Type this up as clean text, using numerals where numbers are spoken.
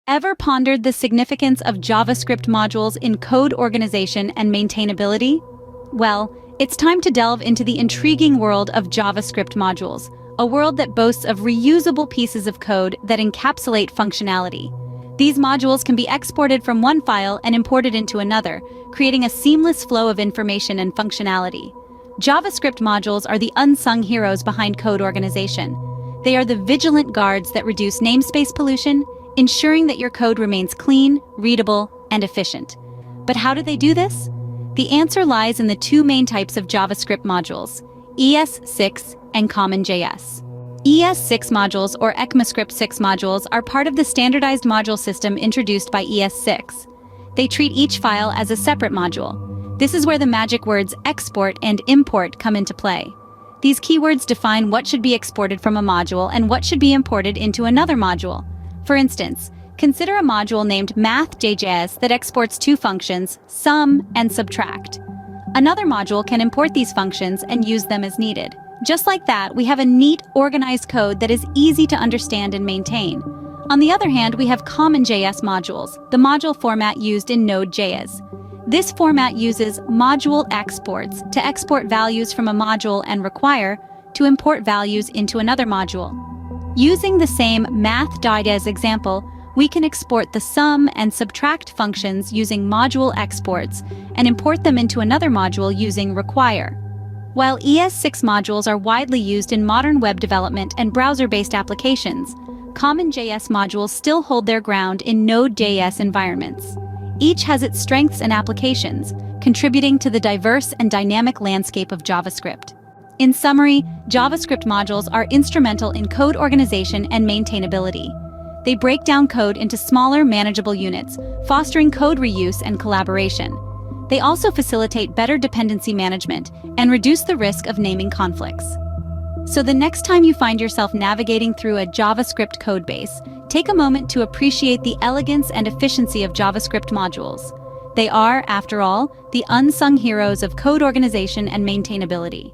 Ever pondered the significance of JavaScript modules in code organization and maintainability? Well, it's time to delve into the intriguing world of JavaScript modules, a world that boasts of reusable pieces of code that encapsulate functionality. These modules can be exported from one file and imported into another, creating a seamless flow of information and functionality. JavaScript modules are the unsung heroes behind code organization. They are the vigilant guards that reduce namespace pollution, ensuring that your code remains clean, readable, and efficient. But how do they do this? The answer lies in the two main types of JavaScript modules, ES6 and CommonJS. ES6 modules or ECMAScript 6 modules are part of the standardized module system introduced by ES6. They treat each file as a separate module. This is where the magic words export and import come into play. These keywords define what should be exported from a module and what should be imported into another module. For instance, consider a module named math.js that exports two functions, sum and subtract. Another module can import these functions and use them as needed. Just like that, we have a neat, organized code that is easy to understand and maintain. On the other hand, we have CommonJS modules, the module format used in Node.js. This format uses module exports to export values from a module and require to import values into another module. Using the same math.js example, we can export the sum and subtract functions using module exports and import them into another module using require. While ES6 modules are widely used in modern web development and browser-based applications, CommonJS modules still hold their ground in Node.js environments. Each has its strengths and applications, contributing to the diverse and dynamic landscape of JavaScript. In summary, JavaScript modules are instrumental in code organization and maintainability. They break down code into smaller, manageable units, fostering code reuse and collaboration. They also facilitate better dependency management and reduce the risk of naming conflicts. So the next time you find yourself navigating through a JavaScript codebase, take a moment to appreciate the elegance and efficiency of JavaScript modules. They are, after all, the unsung heroes of code organization and maintainability.